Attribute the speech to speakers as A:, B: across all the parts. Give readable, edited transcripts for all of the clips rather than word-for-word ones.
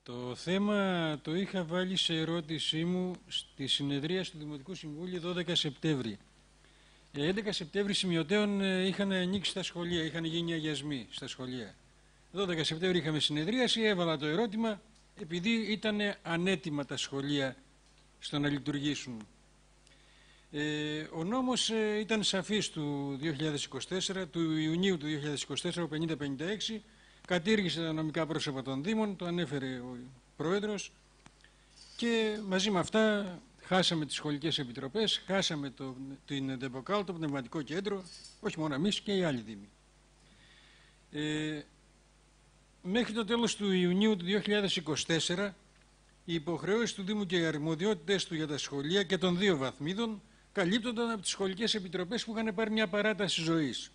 A: Το θέμα το είχα βάλει σε ερώτησή μου στη συνεδρία του Δημοτικού Συμβούλου 12 Σεπτέμβρη. 11 Σεπτέμβρη σημειωτέων είχαν ανοίξει τα σχολεία, είχαν γίνει αγιασμοί στα σχολεία. 12 Σεπτέμβρη είχαμε συνεδρίαση, έβαλα το ερώτημα επειδή ήταν ανέτοιμα τα σχολεία στο να λειτουργήσουν. Ο νόμος ήταν σαφής του 2024, του Ιουνίου του 2024, ο 5056, κατήργησε τα νομικά πρόσωπα των Δήμων, το ανέφερε ο Πρόεδρος και μαζί με αυτά χάσαμε τις σχολικές επιτροπές, χάσαμε την ΔΕΠΟΚΑΛ, το πνευματικό κέντρο, όχι μόνο εμείς και οι άλλοι Δήμοι. Μέχρι το τέλος του Ιουνίου του 2024, οι υποχρεώσεις του Δήμου και οι αρμοδιότητες του για τα σχολεία και των δύο βαθμίδων καλύπτονταν από τις σχολικές επιτροπές που είχαν πάρει μια παράταση ζωής.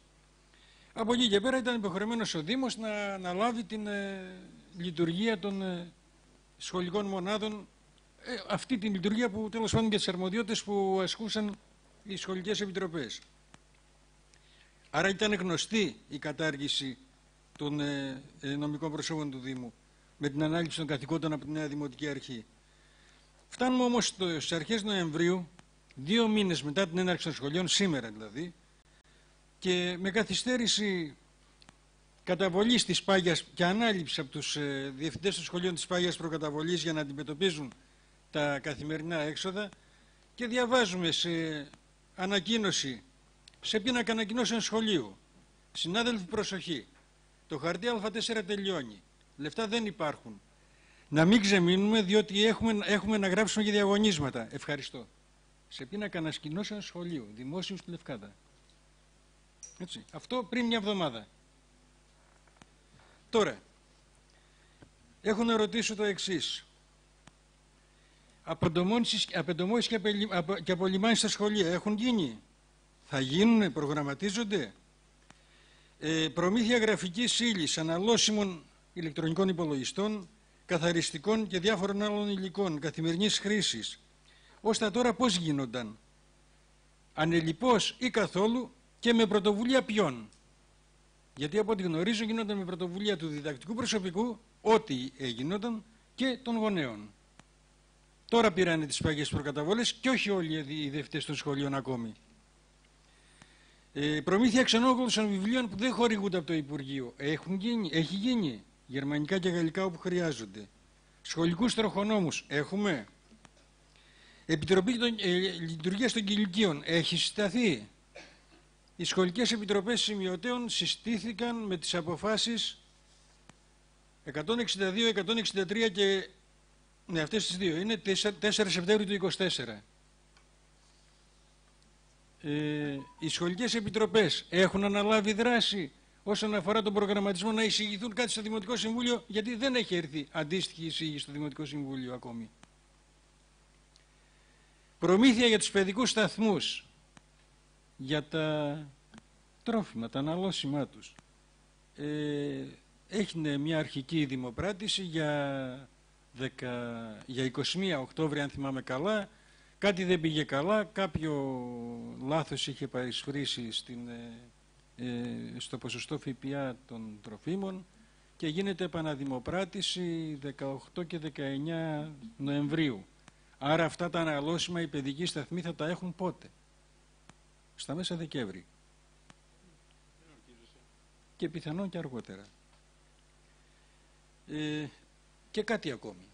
A: Από εκεί και πέρα ήταν υποχρεωμένος ο Δήμος να αναλάβει την λειτουργία των σχολικών μονάδων, αυτή την λειτουργία που τέλος πάντων και τις αρμοδιότητες που ασκούσαν οι σχολικές επιτροπές. Άρα ήταν γνωστή η κατάργηση των νομικών προσώπων του Δήμου με την ανάληψη των καθηκόντων από τη Νέα Δημοτική Αρχή. Φτάνουμε όμως στις αρχές Νοεμβρίου, 2 μήνες μετά την έναρξη των σχολείων, σήμερα δηλαδή, και με καθυστέρηση καταβολής της πάγιας και ανάληψη από τους διευθυντές των σχολείων της πάγιας προκαταβολής για να αντιμετωπίζουν τα καθημερινά έξοδα, και διαβάζουμε σε ανακοίνωση, σε πίνακα ανακοινώσεων σχολείου: συνάδελφοι, προσοχή, το χαρτί Α4 τελειώνει, λεφτά δεν υπάρχουν, να μην ξεμείνουμε διότι έχουμε να γράψουμε και διαγωνίσματα. Ευχαριστώ. Σε πίνακα ανακοινώσεων σχολείου, δημόσιου στη Λευκάδα. Έτσι. Αυτό πριν μια εβδομάδα. Τώρα, έχω να ρωτήσω το εξής. Απεντομώσεις και απολυμάνσεις στα σχολεία έχουν γίνει? Θα γίνουν, προγραμματίζονται? Προμήθεια γραφικής ύλης, αναλώσιμων ηλεκτρονικών υπολογιστών, καθαριστικών και διάφορων άλλων υλικών καθημερινής χρήσης, ως τα τώρα πώς γίνονταν? Ανελιπώς ή καθόλου, και με πρωτοβουλία ποιον? Γιατί από ό,τι γνωρίζω γίνονταν με πρωτοβουλία του διδακτικού προσωπικού, ό,τι έγινονταν, και των γονέων. Τώρα πήρανε τις πάγιες προκαταβόλες και όχι όλοι οι διευθυντές των σχολείων ακόμη. Προμήθεια ξενόγλωσσων βιβλίων που δεν χορηγούνται από το Υπουργείο. Έχει γίνει. Γερμανικά και γαλλικά όπου χρειάζονται. Σχολικούς τροχονόμους έχουμε? Επιτροπή λειτουργίας των κηλικίων έχει συσταθεί? Οι σχολικές επιτροπές σημειωτέων συστήθηκαν με τις αποφάσεις 162, 163 και... ναι, αυτές τις δύο. Είναι 4 Σεπτέμβρη του 2024. Οι σχολικές επιτροπές έχουν αναλάβει δράση όσον αφορά τον προγραμματισμό να εισηγηθούν κάτι στο Δημοτικό Συμβούλιο, γιατί δεν έχει έρθει αντίστοιχη εισήγηση στο Δημοτικό Συμβούλιο ακόμη. Προμήθεια για τους παιδικούς σταθμούς, για τα τρόφιμα, τα αναλώσιμά τους. Έγινε μια αρχική δημοπράτηση για 21 Οκτώβρη, αν θυμάμαι καλά. Κάτι δεν πήγε καλά, κάποιο λάθος είχε παρισφρήσει στο ποσοστό ΦΠΑ των τροφίμων και γίνεται επαναδημοπράτηση 18 και 19 Νοεμβρίου. Άρα αυτά τα αναλώσιμα οι παιδικοί σταθμοί θα τα έχουν πότε? Στα μέσα Δεκέμβρη. Και πιθανόν και αργότερα. Και κάτι ακόμη.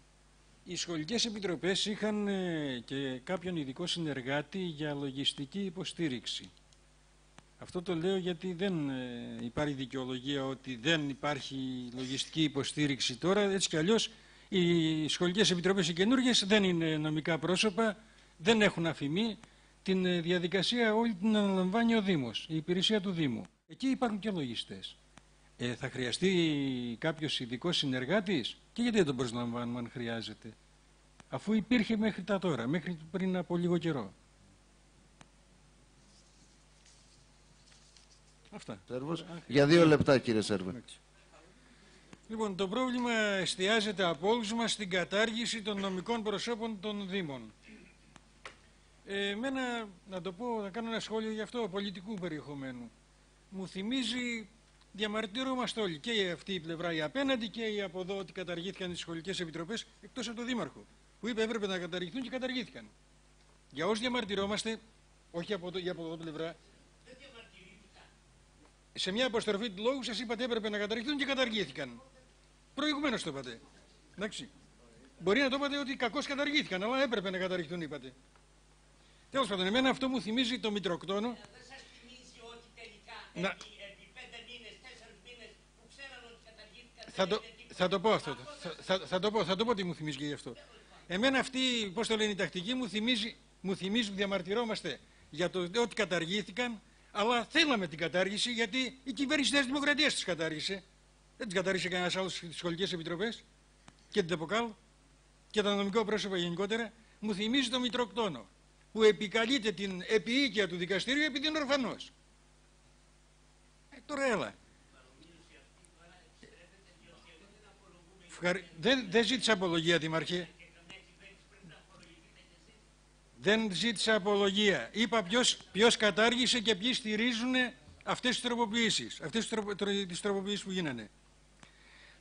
A: Οι σχολικές επιτροπές είχαν και κάποιον ειδικό συνεργάτη για λογιστική υποστήριξη. Αυτό το λέω γιατί δεν υπάρχει δικαιολογία ότι δεν υπάρχει λογιστική υποστήριξη τώρα. Έτσι κι αλλιώς οι σχολικές επιτροπές οι καινούργιες δεν είναι νομικά πρόσωπα, δεν έχουν αφημί. Την διαδικασία όλη την αναλαμβάνει ο Δήμος, η υπηρεσία του Δήμου. Εκεί υπάρχουν και λογιστές. Θα χρειαστεί κάποιος ειδικός συνεργάτης, και γιατί δεν τον προσλαμβάνουμε αν χρειάζεται, αφού υπήρχε μέχρι τα τώρα, μέχρι πριν από λίγο καιρό. Αυτά.
B: Σέρβος. Για 2 λεπτά, κύριε Σέρβε.
A: Λοιπόν, το πρόβλημα εστιάζεται από όλους μας στην κατάργηση των νομικών προσώπων των Δήμων. Εμένα, να το πω, να κάνω ένα σχόλιο γι' αυτό, πολιτικού περιεχομένου. Μου θυμίζει διαμαρτυρόμαστε όλοι. Και αυτή η πλευρά η απέναντι και η από εδώ ότι καταργήθηκαν οι σχολικές επιτροπές, εκτός από τον Δήμαρχο, που είπε έπρεπε να καταργηθούν και καταργήθηκαν. Για όσοι διαμαρτυρόμαστε, όχι από εδώ πλευρά, σε μια αποστροφή του λόγου σας είπατε έπρεπε να καταργηθούν και καταργήθηκαν. Προηγουμένως το είπατε. Εντάξει. Μπορεί να το είπατε ότι κακώς καταργήθηκαν, αλλά έπρεπε να καταργηθούν, είπατε. Τέλος πάντων, εμένα αυτό μου θυμίζει το Μητροκτόνο.
C: Δεν σας θυμίζει ότι τελικά επί 5 μήνες, 4 μήνες που ξέραν ότι καταργήθηκαν.
A: Θα το πω αυτό. Θα το πω τι μου θυμίζει και γι' αυτό. Εμένα αυτή, πώς το λένε, η τακτική μου θυμίζει που διαμαρτυρόμαστε για το ότι καταργήθηκαν, αλλά θέλαμε την κατάργηση γιατί η κυβέρνηση της Δημοκρατίας τις κατάργησε. Δεν τις κατάργησε κανένας άλλος στις σχολικές επιτροπές και την ΤΕΠΟΚΑΛ και τα νομικό πρόσωπα γενικότερα. Μου θυμίζει το Μητροκτόνο, που επικαλείται την επιοίκεια του δικαστηρίου επειδή είναι ορφανός. Τώρα έλα. Δεν ζήτησα απολογία, Δήμαρχε. Δεν ζήτησα απολογία. Είπα ποιος κατάργησε και ποιοι στηρίζουν αυτές τις τροποποιήσεις. Τις τροποποιήσεις που γίνανε.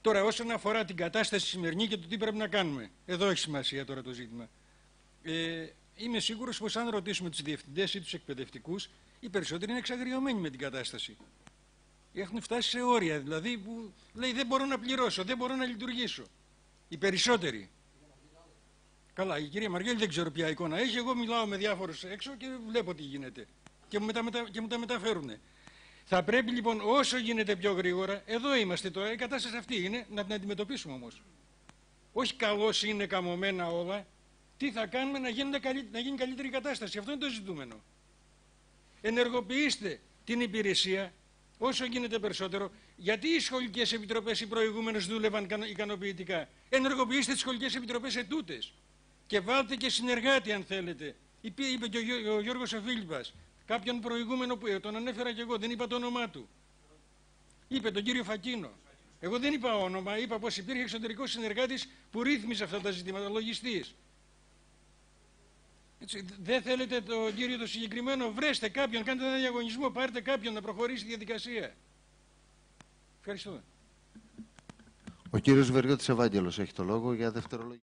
A: Τώρα, όσον αφορά την κατάσταση σημερινή και το τι πρέπει να κάνουμε. Εδώ έχει σημασία τώρα το ζήτημα. Είμαι σίγουρος πως αν ρωτήσουμε τους διευθυντές ή τους εκπαιδευτικούς, οι περισσότεροι είναι εξαγριωμένοι με την κατάσταση. Έχουν φτάσει σε όρια, δηλαδή, που λέει δεν μπορώ να πληρώσω, δεν μπορώ να λειτουργήσω. Οι περισσότεροι. Καλά, η κυρία Μαργέλη δεν ξέρω ποια εικόνα έχει. Εγώ μιλάω με διάφορους έξω και βλέπω τι γίνεται. Και μου τα μεταφέρουν. Θα πρέπει λοιπόν όσο γίνεται πιο γρήγορα, εδώ είμαστε τώρα, η κατάσταση αυτή είναι, να την αντιμετωπίσουμε όμως. Όχι καλώς είναι καμωμένα όλα. Τι θα κάνουμε να γίνει καλύτερη κατάσταση. Αυτό είναι το ζητούμενο. Ενεργοποιήστε την υπηρεσία όσο γίνεται περισσότερο. Γιατί οι σχολικές επιτροπές οι προηγούμενες δούλευαν ικανοποιητικά. Ενεργοποιήστε τις σχολικές επιτροπές ετούτες. Και βάλτε και συνεργάτη αν θέλετε. Είπε και ο Γιώργος Αφίλιππας. Κάποιον προηγούμενο που τον ανέφερα και εγώ, δεν είπα το όνομά του. Είπε τον κύριο Φακίνο. Εγώ δεν είπα όνομα, είπα πως υπήρχε εξωτερικός συνεργάτης που ρύθμιζε αυτά τα ζητήματα, λογιστής. Έτσι, δεν θέλετε τον κύριο το συγκεκριμένο, βρέστε κάποιον, κάντε ένα διαγωνισμό, πάρτε κάποιον να προχωρήσει η διαδικασία. Ευχαριστώ.
B: Ο κύριος Βεριώτης Ευάγγελος έχει το λόγο για δευτερολογία.